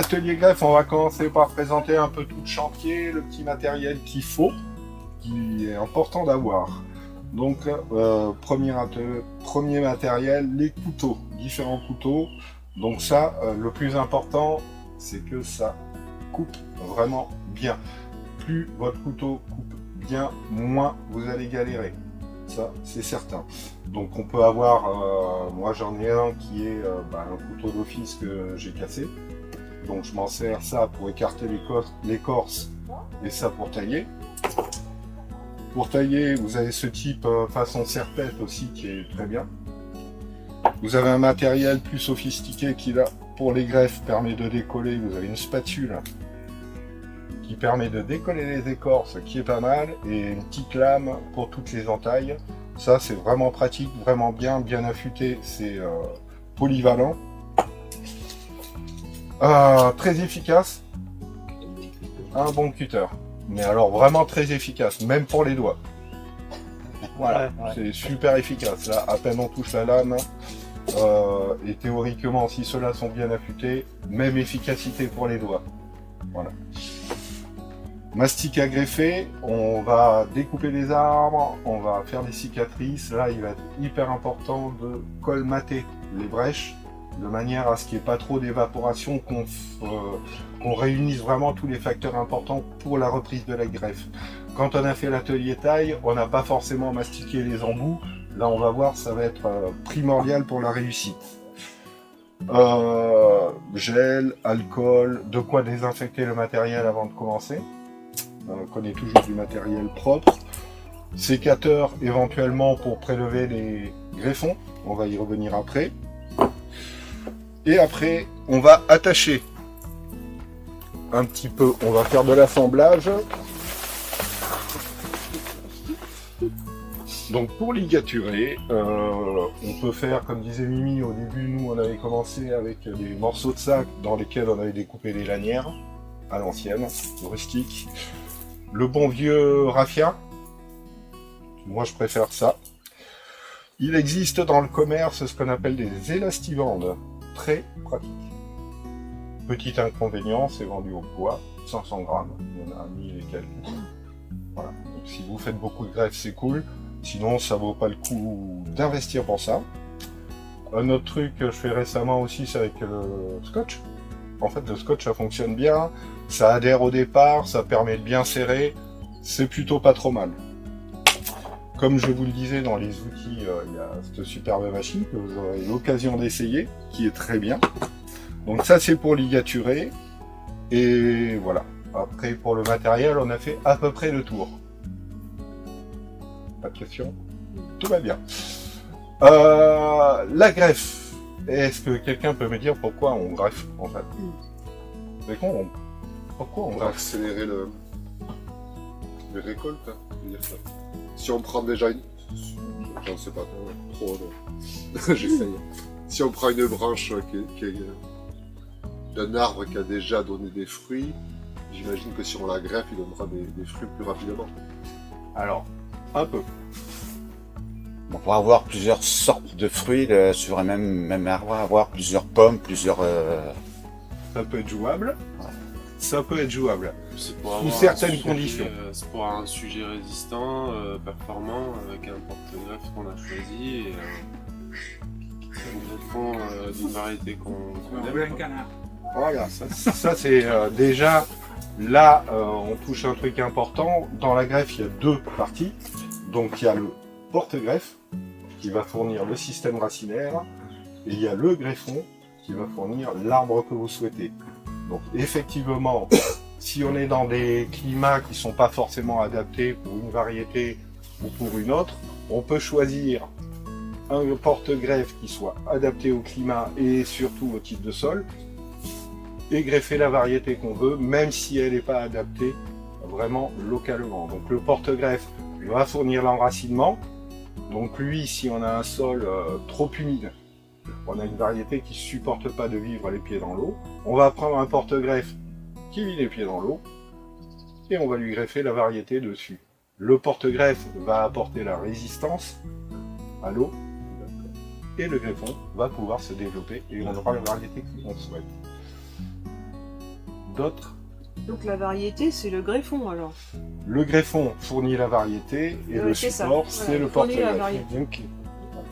atelier greffe, on va commencer par présenter un peu tout le chantier, le petit matériel qu'il faut, qui est important d'avoir. Donc, premier matériel, les couteaux, différents couteaux. Donc ça, le plus important, c'est que ça coupe vraiment bien. Plus votre couteau coupe bien, moins vous allez galérer. Ça, c'est certain. Donc on peut avoir, moi j'en ai un qui est un couteau d'office que j'ai cassé. Donc je m'en sers ça pour écarter l'écorce et ça pour tailler. Pour tailler, vous avez ce type façon serpette aussi qui est très bien. Vous avez un matériel plus sophistiqué qui là, pour les greffes, permet de décoller. Vous avez une spatule qui permet de décoller les écorces, qui est pas mal, et une petite lame pour toutes les entailles. Ça, c'est vraiment pratique, vraiment bien affûté, c'est polyvalent. Très efficace. Un bon cutter. Mais alors vraiment très efficace, même pour les doigts. Voilà, ouais. C'est super efficace. Là, à peine on touche la lame. Et théoriquement, si ceux-là sont bien affûtés, même efficacité pour les doigts. Voilà. Mastic à greffer, on va découper les arbres, on va faire des cicatrices. Là, il va être hyper important de colmater les brèches de manière à ce qu'il n'y ait pas trop d'évaporation, qu'on réunisse vraiment tous les facteurs importants pour la reprise de la greffe. Quand on a fait l'atelier taille, on n'a pas forcément mastiqué les embouts. Là, on va voir, ça va être primordial pour la réussite. Gel, alcool, de quoi désinfecter le matériel avant de commencer. On connaît toujours du matériel propre. Sécateur éventuellement pour prélever les greffons. On va y revenir après. Et après, on va attacher un petit peu. On va faire de l'assemblage. Donc pour ligaturer, on peut faire, comme disait Mimi, au début, nous, on avait commencé avec des morceaux de sac dans lesquels on avait découpé les lanières, à l'ancienne, rustique. Le bon vieux raffia, moi je préfère ça. Il existe dans le commerce ce qu'on appelle des élastibandes, très pratiques. Petit inconvénient, c'est vendu au poids, 500 grammes, il y en a 1000 et quelques. Voilà. Donc si vous faites beaucoup de greffes, c'est cool. Sinon, ça vaut pas le coup d'investir pour ça. Un autre truc que je fais récemment aussi, c'est avec le scotch. En fait, le scotch, ça fonctionne bien. Ça adhère au départ, ça permet de bien serrer. C'est plutôt pas trop mal. Comme je vous le disais, dans les outils, il y a cette superbe machine que vous aurez l'occasion d'essayer, qui est très bien. Donc ça, c'est pour ligaturer. Et voilà. Après, pour le matériel, on a fait à peu près le tour. Pas de question. Tout va bien. La greffe. Est-ce que quelqu'un peut me dire pourquoi on greffe en fait? C'est con, pourquoi on Pour greffe? accélérer les récoltes, hein, je veux dire ça. Si on prend déjà une... J'en sais pas trop, j'essaye. Si on prend une branche qui est d'un arbre qui a déjà donné des fruits, j'imagine que si on la greffe, il donnera des fruits plus rapidement. Alors, un peu. On pourra avoir plusieurs sortes de fruits sur un même arbre, avoir plusieurs pommes, plusieurs... Ça peut être jouable. Ça peut être jouable. C'est pour Sous avoir certaines un sujet, conditions. C'est pour avoir un sujet résistant, performant, avec un porte-greffe qu'on a choisi et un greffon d'une variété qu'on aime. Voilà, ça c'est déjà, là on touche un truc important. Dans la greffe, il y a deux parties. Donc il y a le porte-greffe qui va fournir le système racinaire et il y a le greffon qui va fournir l'arbre que vous souhaitez. Donc effectivement, si on est dans des climats qui ne sont pas forcément adaptés pour une variété ou pour une autre, on peut choisir un porte-greffe qui soit adapté au climat et surtout au type de sol et greffer la variété qu'on veut, même si elle n'est pas adaptée vraiment localement. Donc le porte-greffe va fournir l'enracinement. Donc lui, si on a un sol trop humide, on a une variété qui ne supporte pas de vivre les pieds dans l'eau, on va prendre un porte-greffe qui vit les pieds dans l'eau et on va lui greffer la variété dessus. Le porte-greffe va apporter la résistance à l'eau et le greffon va pouvoir se développer et on aura la variété qu'on souhaite. d'autres. Donc la variété, c'est le greffon alors. Le greffon fournit la variété et Ouais, le c'est ça. support, Voilà, c'est le fournit la porte-greffe. variété. Donc,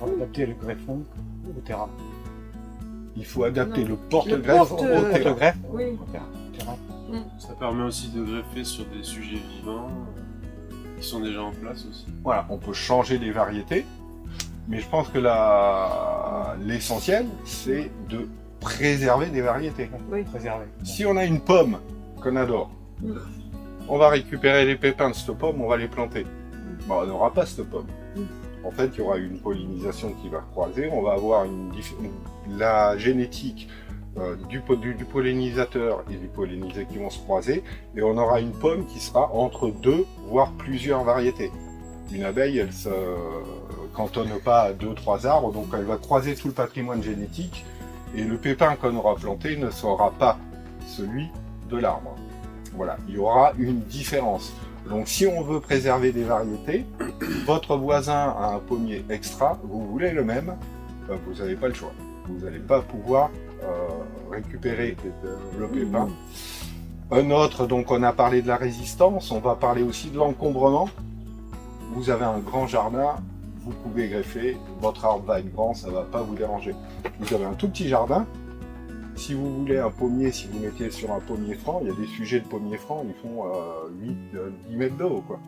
on va adapter le greffon au terrain. Il faut adapter Non. le porte-greffe Le au porte- terrain. greffe Oui. au terrain. Ça permet aussi de greffer sur des sujets vivants qui sont déjà en place aussi. Voilà, on peut changer les variétés, mais je pense que l'essentiel, c'est de préserver des variétés. Oui. Préservé. Si on a une pomme qu'on adore, Mm. on va récupérer les pépins de cette pomme, on va les planter. Bon, on n'aura pas cette pomme. En fait, il y aura une pollinisation qui va croiser, on va avoir la génétique du pollinisateur et du pollinisé qui vont se croiser, et on aura une pomme qui sera entre deux, voire plusieurs variétés. Une abeille, elle se cantonne pas à 2-3 arbres, donc elle va croiser tout le patrimoine génétique, et le pépin qu'on aura planté ne sera pas celui de l'arbre. Voilà, il y aura une différence. Donc si on veut préserver des variétés, votre voisin a un pommier extra, vous voulez le même, vous n'avez pas le choix. Vous n'allez pas pouvoir récupérer le pépin. Un autre, donc on a parlé de la résistance, on va parler aussi de l'encombrement. Vous avez un grand jardin, vous pouvez greffer, votre arbre va être grand, ça ne va pas vous déranger. Vous avez un tout petit jardin, si vous voulez un pommier, si vous mettez sur un pommier franc, il y a des sujets de pommiers francs, ils font 10 mètres de haut, quoi.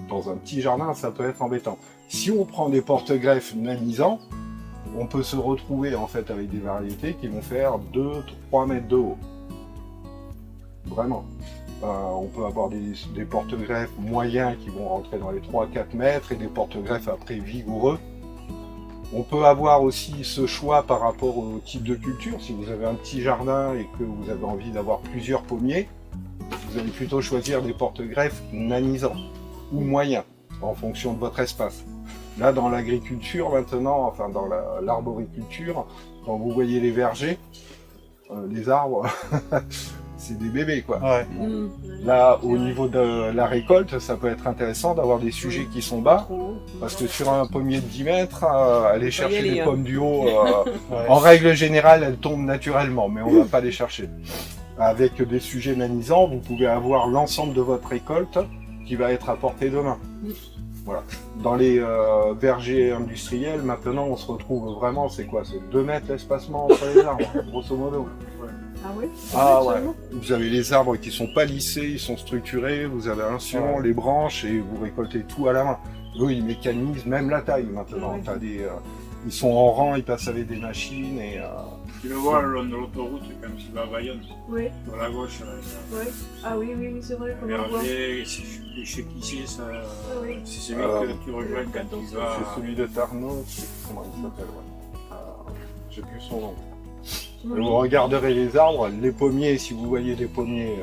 Dans un petit jardin, ça peut être embêtant. Si on prend des porte-greffes nanisants, on peut se retrouver en fait avec des variétés qui vont faire 2-3 mètres de haut. Vraiment. On peut avoir des porte-greffes moyens qui vont rentrer dans les 3-4 mètres et des porte-greffes après vigoureux. On peut avoir aussi ce choix par rapport au type de culture. Si vous avez un petit jardin et que vous avez envie d'avoir plusieurs pommiers, vous allez plutôt choisir des porte-greffes nanisants ou moyens en fonction de votre espace. Là, dans l'agriculture maintenant, enfin dans l'arboriculture, quand vous voyez les vergers, les arbres, c'est des bébés, quoi. Ouais. Là, au niveau de la récolte, ça peut être intéressant d'avoir des sujets qui sont bas, parce que sur un pommier de 10 mètres, aller chercher aller, des hein. pommes du haut, Ouais. en règle générale, elles tombent naturellement, mais on ne va pas les chercher. Avec des sujets nanisants, vous pouvez avoir l'ensemble de votre récolte qui va être à portée de main. Voilà. Dans les vergers industriels, maintenant, on se retrouve vraiment, c'est quoi? C'est 2 mètres l'espacement entre les arbres, grosso modo. Ah oui. Ah ouais. Vous avez les arbres qui sont pas lissés, ils sont structurés, vous avez un sur Ouais. les branches et vous récoltez tout à la main. Eux, ils mécanisent même la taille maintenant. Ouais. T'as ils sont en rang, ils passent avec des machines et Tu le vois le long de l'autoroute quand tu vas à Bayonne, Oui. sur la gauche. Oui. Ah oui, oui, oui, c'est vrai qu'on en voit. Regardez, chez qui c'est ça? oui. C'est celui que tu rejoins quand tu vas. c'est celui de Tarnot, je sais plus comment il s'appelle. Ouais. J'ai plus son nom. Et vous regarderez les arbres, les pommiers, si vous voyez des pommiers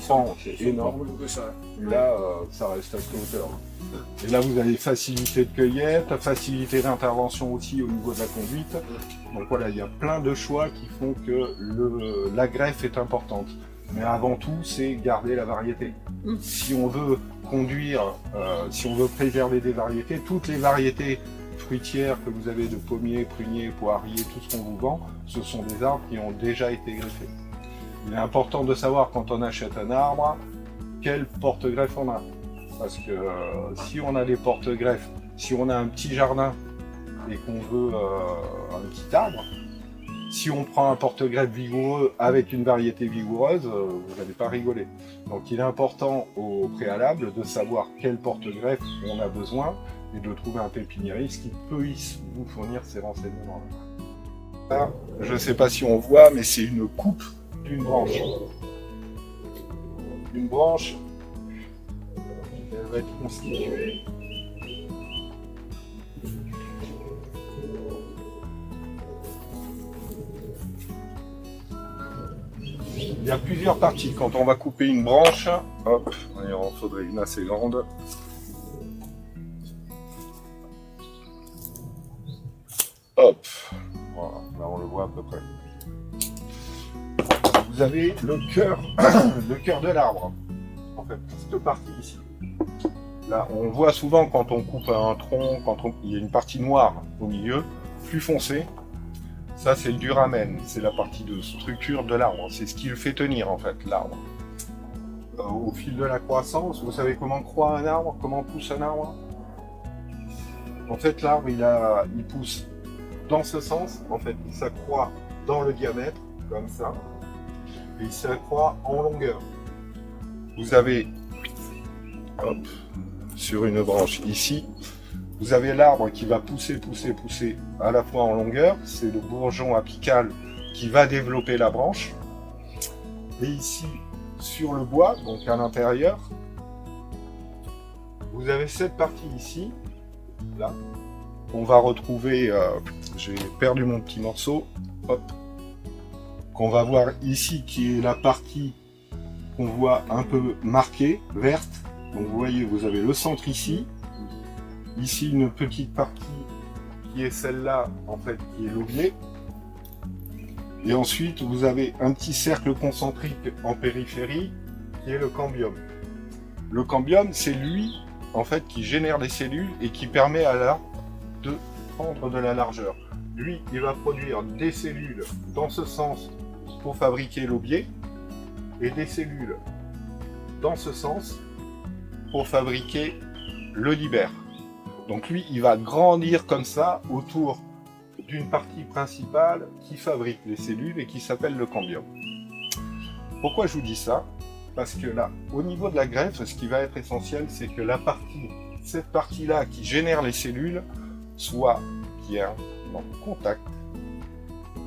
francs, c'est énorme. Que ça. Là, ça reste à cette hauteur. Et là, vous avez facilité de cueillette, facilité d'intervention aussi au niveau de la conduite. Donc voilà, il y a plein de choix qui font que la greffe est importante. Mais avant tout, c'est garder la variété. Mm. Si on veut conduire, si on veut préserver des variétés, toutes les variétés fruitières que vous avez de pommiers, pruniers, poiriers, tout ce qu'on vous vend, ce sont des arbres qui ont déjà été greffés. Il est important de savoir quand on achète un arbre, quel porte-greffe on a. Parce que si on a des porte-greffes, si on a un petit jardin et qu'on veut un petit arbre, si on prend un porte-greffe vigoureux avec une variété vigoureuse, vous n'allez pas rigoler. Donc il est important au préalable de savoir quel porte-greffe on a besoin et de trouver un pépiniériste qui peut vous fournir ces renseignements. Là, je ne sais pas si on voit, mais c'est une coupe d'une branche. Une branche, elle va être constituée il y a plusieurs parties. Quand on va couper une branche, hop, il en faudrait une assez grande. Hop, voilà, là on le voit à peu près. Vous avez le cœur, le cœur de l'arbre, en fait, cette partie ici. Là, on voit souvent quand on coupe un tronc, il y a une partie noire au milieu, plus foncée. Ça, c'est le duramen, c'est la partie de structure de l'arbre. C'est ce qui le fait tenir, en fait, l'arbre. Au fil de la croissance, vous savez comment croît un arbre, comment pousse un arbre? En fait, l'arbre, il pousse dans ce sens, en fait, il s'accroît dans le diamètre, comme ça, et il s'accroît en longueur. Vous avez, hop, sur une branche ici, vous avez l'arbre qui va pousser à la fois en longueur, c'est le bourgeon apical qui va développer la branche. Et ici, sur le bois, donc à l'intérieur, vous avez cette partie ici, là, qu'on va retrouver, j'ai perdu mon petit morceau, hop, qu'on va voir ici, qui est la partie qu'on voit un peu marquée, verte. Donc vous voyez, vous avez le centre ici, ici une petite partie qui est celle-là, en fait, qui est l'aubier. Et ensuite, vous avez un petit cercle concentrique en périphérie, qui est le cambium. Le cambium, c'est lui, en fait, qui génère les cellules et qui permet à l'arbre de prendre de la largeur. Lui, il va produire des cellules dans ce sens pour fabriquer l'aubier, et des cellules dans ce sens pour fabriquer le libère. Donc lui, il va grandir comme ça autour d'une partie principale qui fabrique les cellules et qui s'appelle le cambium. Pourquoi je vous dis ça? Parce que là, au niveau de la greffe, ce qui va être essentiel, c'est que cette partie-là qui génère les cellules soit bien en contact,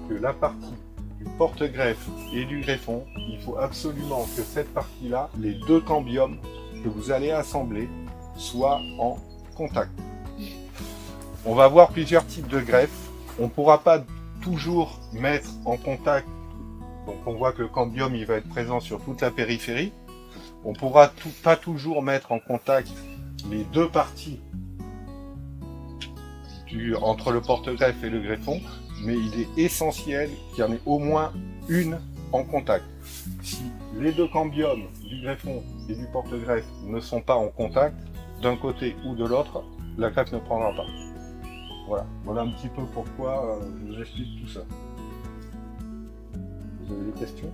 que la partie du porte-greffe et du greffon, il faut absolument que cette partie-là, les deux cambiums que vous allez assembler, soient en contact. On va voir plusieurs types de greffes. On ne pourra pas toujours mettre en contact, donc on voit que le cambium il va être présent sur toute la périphérie. On ne pourra pas toujours mettre en contact les deux parties entre le porte-greffe et le greffon, mais il est essentiel qu'il y en ait au moins une en contact. Si les deux cambiums du greffon et du porte-greffe ne sont pas en contact, d'un côté ou de l'autre, la greffe ne prendra pas. Voilà un petit peu pourquoi je vous explique tout ça. Vous avez des questions?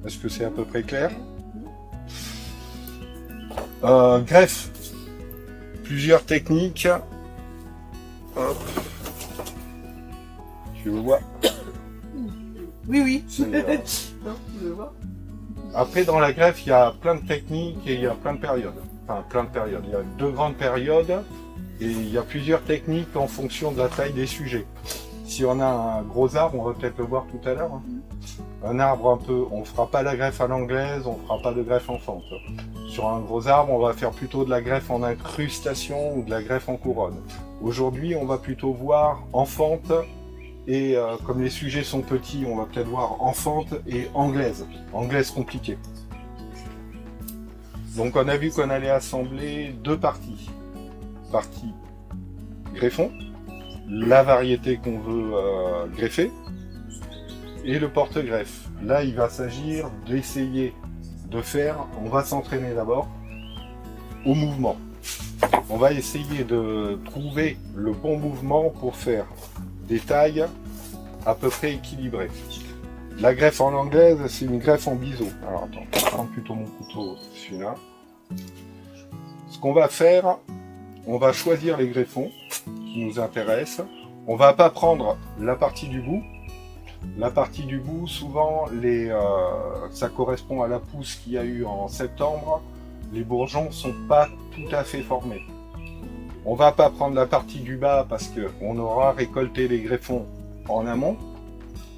Est-ce que c'est à peu près clair? Greffe. Plusieurs techniques. Hop. Tu le vois? Oui. C'est, Non, je le vois. Après, dans la greffe, il y a plein de techniques et il y a plein de périodes. Enfin, plein de périodes. Il y a deux grandes périodes et il y a plusieurs techniques en fonction de la taille des sujets. Si on a un gros arbre, on va peut-être le voir tout à l'heure. Hein. Un arbre un peu, on ne fera pas la greffe à l'anglaise, on ne fera pas de greffe en fente. Sur un gros arbre, on va faire plutôt de la greffe en incrustation ou de la greffe en couronne. Aujourd'hui, on va plutôt voir en fente et comme les sujets sont petits, on va peut-être voir en fente et anglaise. Anglaise compliquée. Donc on a vu qu'on allait assembler deux parties. Partie greffon, la variété qu'on veut greffer, et le porte-greffe. Là, il va s'agir d'essayer de faire, on va s'entraîner d'abord au mouvement. On va essayer de trouver le bon mouvement pour faire des tailles à peu près équilibrées. La greffe en anglaise, c'est une greffe en biseau. Alors attends, je vais prendre plutôt mon couteau, celui-là. Ce qu'on va faire, on va choisir les greffons qui nous intéressent. On va pas prendre la partie du bout. La partie du bout, souvent, ça correspond à la pousse qu'il y a eu en septembre. Les bourgeons sont pas tout à fait formés. On va pas prendre la partie du bas parce qu'on aura récolté les greffons en amont.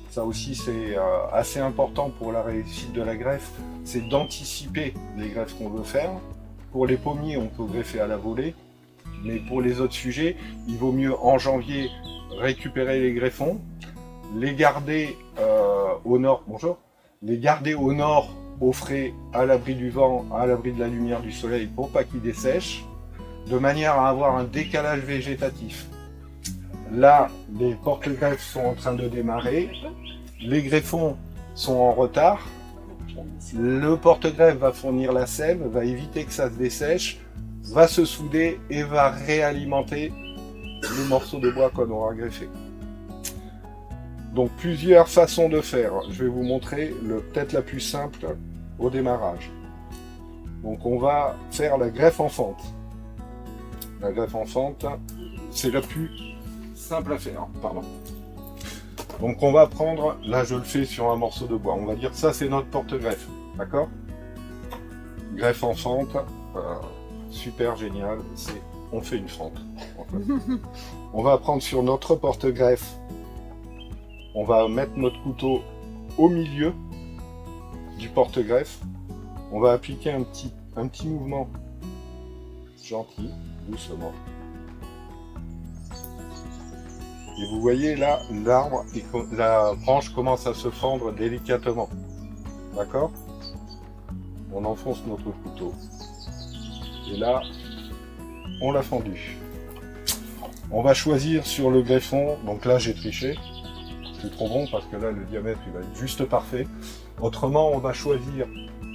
Ça aussi, c'est assez important pour la réussite de la greffe, c'est d'anticiper les greffes qu'on veut faire. Pour les pommiers, on peut greffer à la volée, mais pour les autres sujets, il vaut mieux en janvier récupérer les greffons, les garder au nord, les garder au nord, au frais, à l'abri du vent, à l'abri de la lumière du soleil, pour pas qu'ils dessèchent, de manière à avoir un décalage végétatif. Là, les porte-greffes sont en train de démarrer, les greffons sont en retard, le porte-greffe va fournir la sève, va éviter que ça se dessèche, va se souder et va réalimenter le morceau de bois qu'on aura greffé. Donc plusieurs façons de faire. Je vais vous montrer peut-être la plus simple au démarrage. Donc on va faire la greffe en fente. La greffe en fente, c'est la plus simple à faire. Pardon. Donc on va prendre, là je le fais sur un morceau de bois. On va dire ça c'est notre porte-greffe. D'accord? Greffe en fente, super génial. On fait une fente. En fait. On va prendre sur notre porte-greffe. On va mettre notre couteau au milieu du porte-greffe. On va appliquer un petit mouvement gentil, doucement. Et vous voyez là, l'arbre, la branche commence à se fendre délicatement. D'accord? On enfonce notre couteau. Et là, on l'a fendu. On va choisir sur le greffon. Donc là, j'ai triché. C'est trop bon parce que là, le diamètre, il va être juste parfait. Autrement, on va choisir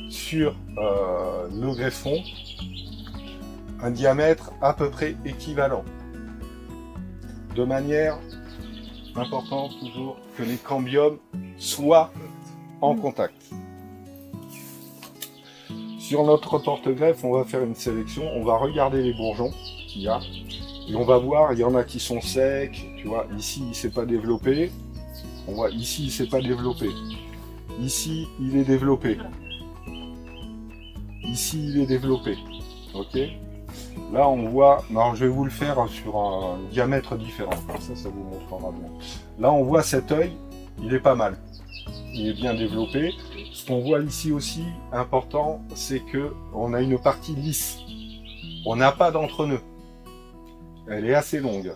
sur le greffon un diamètre à peu près équivalent. De manière importante toujours que les cambiums soient en contact. Sur notre porte-greffe, on va faire une sélection, on va regarder les bourgeons qu'il y a, et on va voir, il y en a qui sont secs, tu vois, ici il ne s'est pas développé, on voit ici il ne s'est pas développé, ici il est développé, ici il est développé, ok? Là on voit, non je vais vous le faire sur un diamètre différent, comme ça vous montrera bien. Là on voit cet œil, il est pas mal, il est bien développé. Ce qu'on voit ici aussi, important, c'est que on a une partie lisse. On n'a pas d'entre-nœud. Elle est assez longue.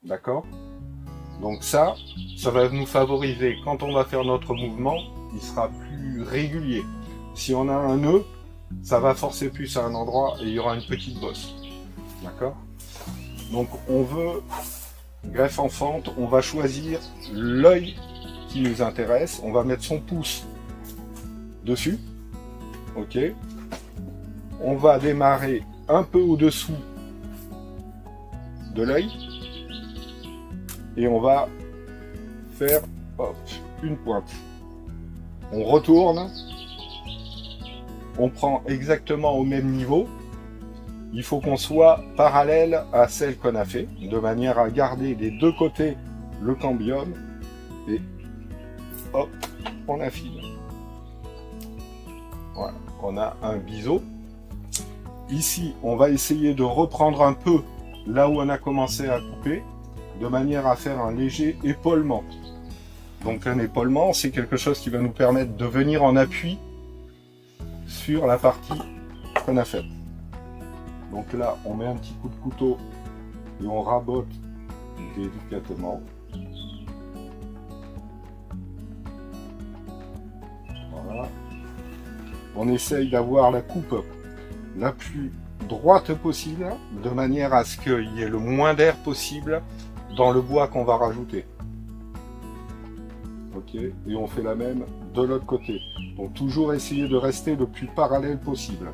D'accord? Donc ça va nous favoriser. Quand on va faire notre mouvement, il sera plus régulier. Si on a un nœud, ça va forcer plus à un endroit et il y aura une petite bosse. D'accord? Donc on veut, greffe en fente, on va choisir l'œil qui nous intéresse. On va mettre son pouce dessus, ok. On va démarrer un peu au-dessous de l'œil et on va faire hop, une pointe. On retourne, on prend exactement au même niveau. Il faut qu'on soit parallèle à celle qu'on a fait, de manière à garder des deux côtés le cambium et hop, on affine. Voilà, on a un biseau. Ici, on va essayer de reprendre un peu là où on a commencé à couper, de manière à faire un léger épaulement. Donc un épaulement, c'est quelque chose qui va nous permettre de venir en appui sur la partie qu'on a faite. Donc là, on met un petit coup de couteau et on rabote délicatement. Voilà. On essaye d'avoir la coupe la plus droite possible, de manière à ce qu'il y ait le moins d'air possible dans le bois qu'on va rajouter. Ok, et on fait la même de l'autre côté. Donc toujours essayer de rester le plus parallèle possible.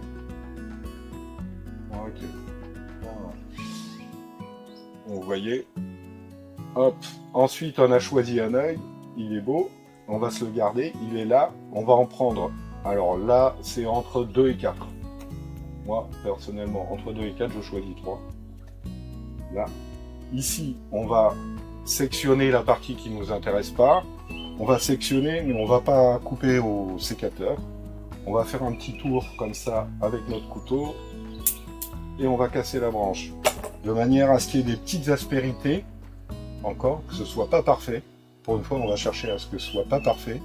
Ok. Voilà. Vous voyez. Hop. Ensuite, on a choisi un œil. Il est beau. On va se le garder. Il est là. On va en prendre. Alors là, c'est entre 2 et 4. Moi, personnellement, entre 2 et 4, je choisis 3. Là. Ici, on va sectionner la partie qui ne nous intéresse pas. On va sectionner, mais on ne va pas couper au sécateur. On va faire un petit tour comme ça avec notre couteau. Et on va casser la branche. De manière à ce qu'il y ait des petites aspérités. Encore, que ce ne soit pas parfait. Pour une fois, on va chercher à ce que ce soit pas parfait.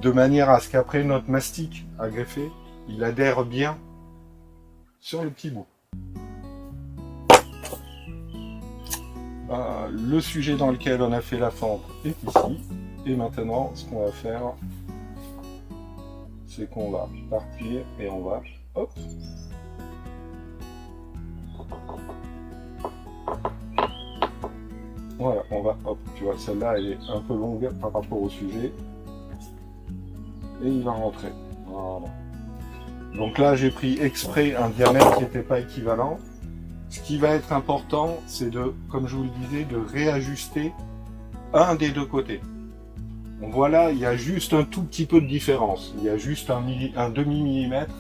De manière à ce qu'après notre mastic à greffer, il adhère bien sur le petit bout. Le sujet dans lequel on a fait la fente est ici. Et maintenant, ce qu'on va faire, c'est qu'on va partir et on va, hop, voilà, on va, hop, tu vois, celle-là, elle est un peu longue par rapport au sujet. Et il va rentrer. Voilà. Donc là, j'ai pris exprès un diamètre qui n'était pas équivalent. Ce qui va être important, c'est de, comme je vous le disais, de réajuster un des deux côtés. On voit là, il y a juste un tout petit peu de différence. Il y a juste un demi-millimètre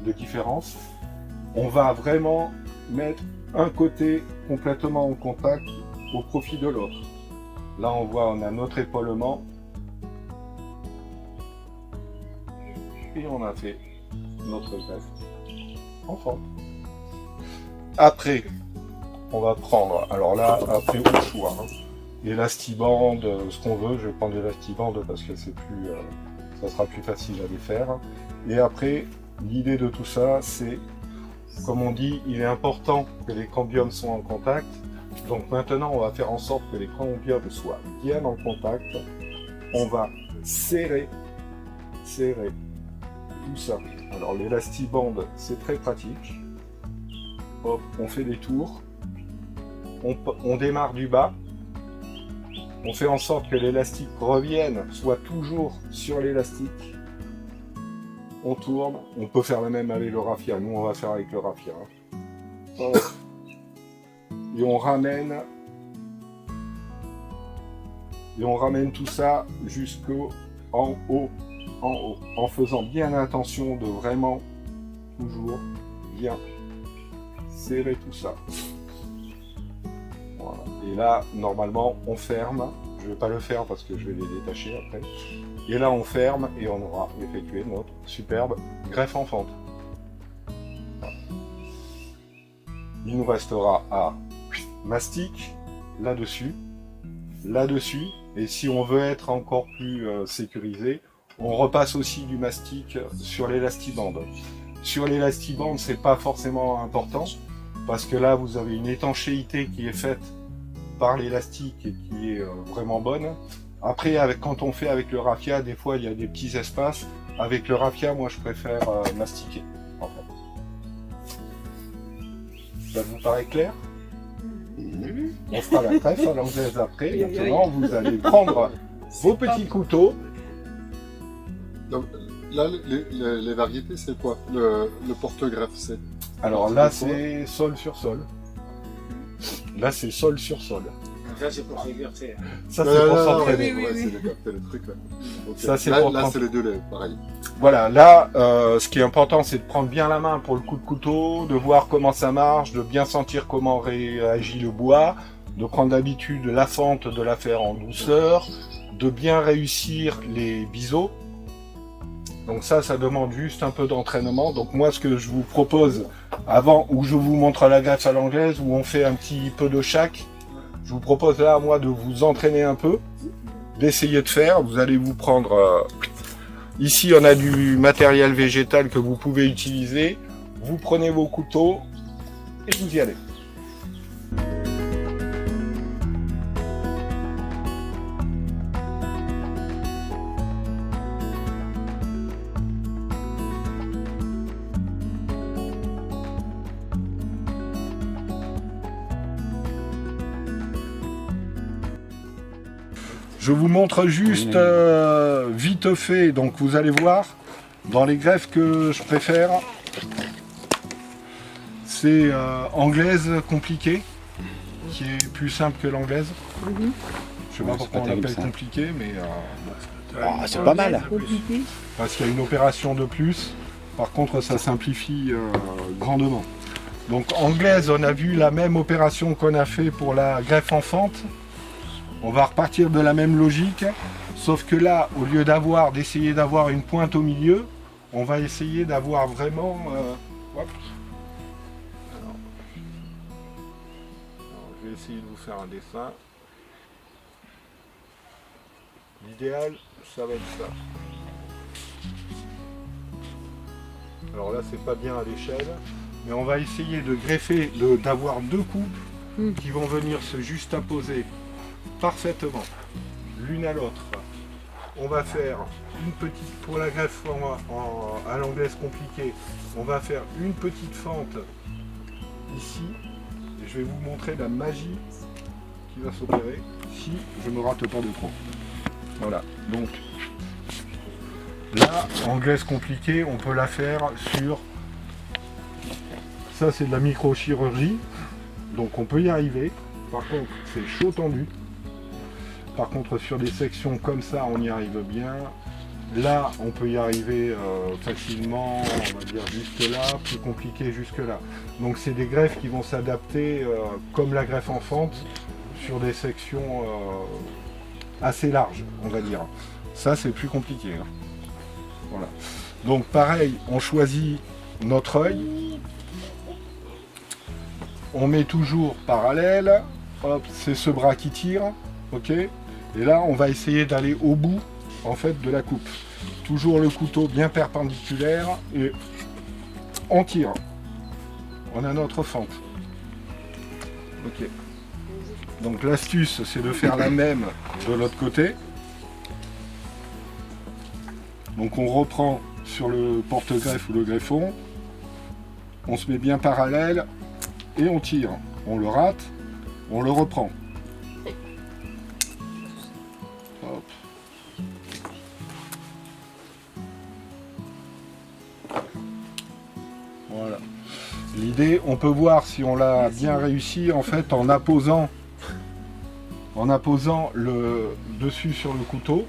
de différence. On va vraiment mettre un côté complètement en contact au profit de l'autre. Là, on voit, on a notre épaulement. Et on a fait notre greffe en fente. Après, on va prendre, alors là, après au choix, hein, l'élastibande, ce qu'on veut. Je vais prendre l'élastibande parce que c'est plus, ça sera plus facile à défaire. Et après, l'idée de tout ça, c'est, comme on dit, il est important que les cambiums soient en contact. Donc maintenant, on va faire en sorte que les cambiums soient bien en contact. On va serrer tout ça. Alors l'élastibande, c'est très pratique. Hop, on fait des tours. On démarre du bas. On fait en sorte que l'élastique revienne, soit toujours sur l'élastique. On tourne. On peut faire la même avec le raffia. Nous, on va faire avec le raffia. Hop. Et on ramène tout ça jusqu'en haut, en faisant bien attention de vraiment toujours bien serrer tout ça. Voilà. Et là, normalement, on ferme. Je ne vais pas le faire parce que je vais les détacher après. Et là, on ferme et on aura effectué notre superbe greffe en fente. Voilà. Il nous restera à mastic là-dessus, et si on veut être encore plus sécurisé, on repasse aussi du mastic sur l'élastibande. Sur l'élastibande, c'est pas forcément important, parce que là, vous avez une étanchéité qui est faite par l'élastique et qui est vraiment bonne. Après, quand on fait avec le raffia, des fois, il y a des petits espaces. Avec le raffia, moi, je préfère mastiquer, en fait. Ça vous paraît clair ? On fera la greffe à l'anglaise après. Maintenant, vous allez prendre vos petits couteaux. Donc, là, les variétés, c'est quoi? Le porte-greffe, c'est... Alors là, c'est sol sur sol. Là, c'est sol sur sol. Ça, c'est pour s'exercer. Ça, c'est pour Ouais, s'entraîner. c'est de capter le truc, là. Ok. Ça, c'est là, pour là, prendre- c'est les deux lèvres, pareil. Voilà, là, ce qui est important, c'est de prendre bien la main pour le coup de couteau, de voir comment ça marche, de bien sentir comment réagit le bois, de prendre l'habitude la fente, de la faire en douceur, de bien réussir les biseaux. Donc ça demande juste un peu d'entraînement. Donc moi, ce que je vous propose, avant, où je vous montre la greffe à l'anglaise, où on fait un petit peu de chaque, je vous propose là, moi, de vous entraîner un peu, d'essayer de faire. Vous allez vous prendre... ici, on a du matériel végétal que vous pouvez utiliser. Vous prenez vos couteaux et vous y allez. Je vous montre juste vite fait, donc vous allez voir, dans les greffes que je préfère, c'est anglaise compliquée, qui est plus simple que l'anglaise. Je sais pas Ouais, pourquoi c'est pas on l'appelle terrible, ça. compliquée, mais Ah, c'est pas mal. Compliqué. parce qu'il y a une opération de plus. Par contre, ça simplifie grandement. Donc anglaise, on a vu la même opération qu'on a fait pour la greffe en fente. On va repartir de la même logique, sauf que là, au lieu d'essayer d'avoir une pointe au milieu, on va essayer d'avoir vraiment... hop. Alors, je vais essayer de vous faire un dessin. L'idéal, ça va être ça. Alors là, c'est pas bien à l'échelle, mais on va essayer de greffer, d'avoir deux coupes qui vont venir se juxtaposer parfaitement l'une à l'autre. On va faire une petite, pour la greffe à l'anglaise compliquée, on va faire une petite fente ici, et je vais vous montrer la magie qui va s'opérer si je ne me rate pas de trop. Voilà, donc là, anglaise compliquée, on peut la faire sur... Ça, c'est de la microchirurgie, donc on peut y arriver. Par contre, c'est chaud tendu. Par contre, sur des sections comme ça, on y arrive bien. Là, on peut y arriver facilement, on va dire jusque là, plus compliqué jusque là. Donc c'est des greffes qui vont s'adapter comme la greffe en fente sur des sections assez larges, on va dire. Ça, c'est plus compliqué. Hein. Voilà. Donc pareil, on choisit notre œil. On met toujours parallèle. Hop, c'est ce bras qui tire. Ok. Et là, on va essayer d'aller au bout en fait de la coupe. Toujours le couteau bien perpendiculaire et on tire. On a notre fente. Ok. Donc l'astuce, c'est de faire la même de l'autre côté. Donc on reprend sur le porte-greffe ou le greffon. On se met bien parallèle et on tire. On le rate, on le reprend. Hop. Voilà. L'idée, on peut voir si on l'a bien réussi en fait en apposant le dessus sur le couteau.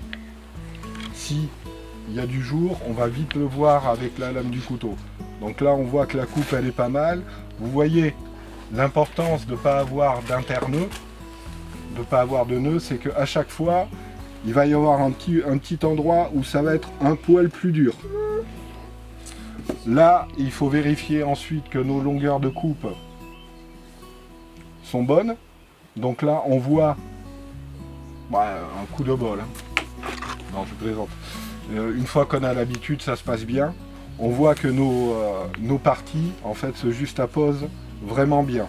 Si il y a du jour, on va vite le voir avec la lame du couteau. Donc là, on voit que la coupe, elle est pas mal. Vous voyez l'importance de ne pas avoir d'internœud, de ne pas avoir de nœud, c'est qu'à chaque fois, il va y avoir un petit endroit où ça va être un poil plus dur. Là, il faut vérifier ensuite que nos longueurs de coupe sont bonnes. Donc là, on voit un coup de bol. Hein. Non, je plaisante. Une fois qu'on a l'habitude, ça se passe bien. On voit que nos parties, en fait, se juxtaposent vraiment bien.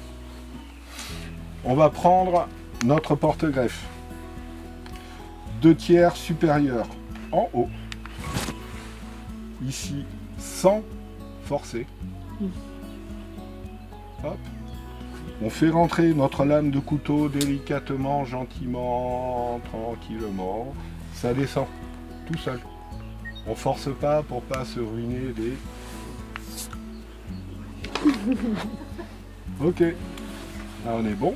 On va prendre notre porte-greffe. 2/3 supérieur en haut. Ici, sans forcer. Hop. On fait rentrer notre lame de couteau délicatement, gentiment, tranquillement. Ça descend tout seul. On force pas pour pas se ruiner des... Ok. Là on est bon.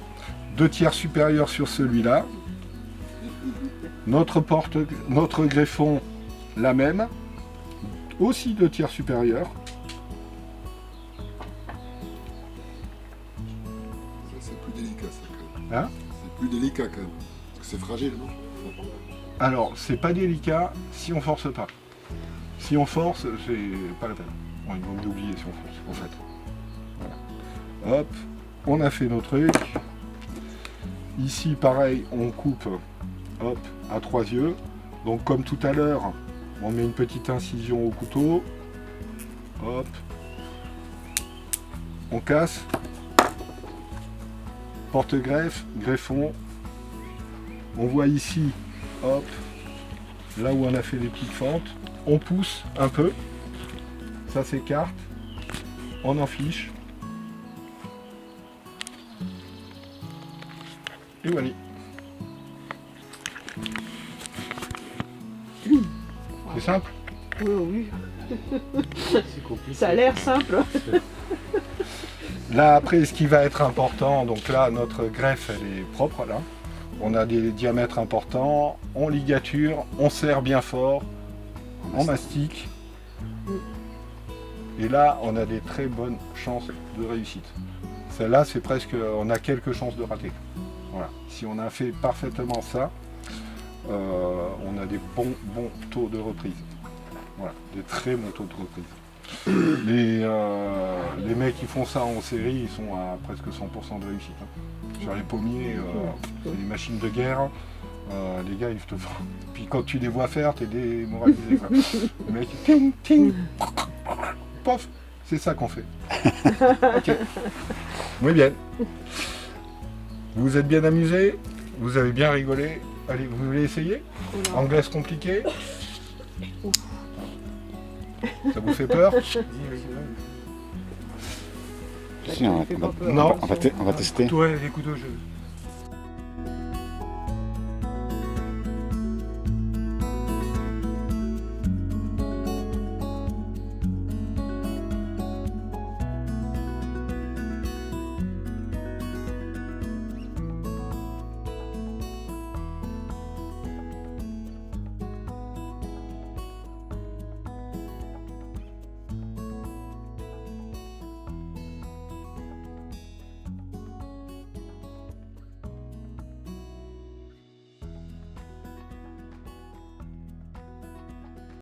2/3 supérieur sur celui-là. Notre greffon, la même. Aussi 2/3 supérieur. C'est plus délicat ça quand même. Hein? C'est plus délicat quand même. Parce que c'est fragile, non? Alors, c'est pas délicat si on force pas. Si on force, c'est pas la peine. Bon, ils vont mieux oublier si on force, en fait. Voilà. Hop, on a fait nos trucs. Ici, pareil, on coupe, hop, à 3 yeux. Donc, comme tout à l'heure, on met une petite incision au couteau. Hop. On casse. Porte-greffe, greffon. On voit ici, hop, là où on a fait les petites fentes, on pousse un peu, ça s'écarte, on en fiche, et voilà. C'est simple? Oui, oui. C'est compliqué. Ça a l'air simple. Là après, ce qui va être important, donc là notre greffe elle est propre là. On a des diamètres importants, on ligature, on serre bien fort, on mastique. Et là, on a des très bonnes chances de réussite. Celle-là, c'est presque, on a quelques chances de rater. Voilà. Si on a fait parfaitement ça, on a des bons taux de reprise. Voilà, des très bons taux de reprise. Les mecs qui font ça en série, ils sont à presque 100% de réussite. Hein. Sur les pommiers, c'est des machines de guerre. Les gars, ils te font. Puis quand tu les vois faire, t'es démoralisé. Quoi. Les mecs, ting, ting, pof, c'est ça qu'on fait. Ok. Muy bien. Vous vous êtes bien amusés, vous avez bien rigolé. Allez, vous voulez essayer? Anglaise compliquée? Ça vous fait peur? Si, on va Non. tester. Ouais, les couteaux, je...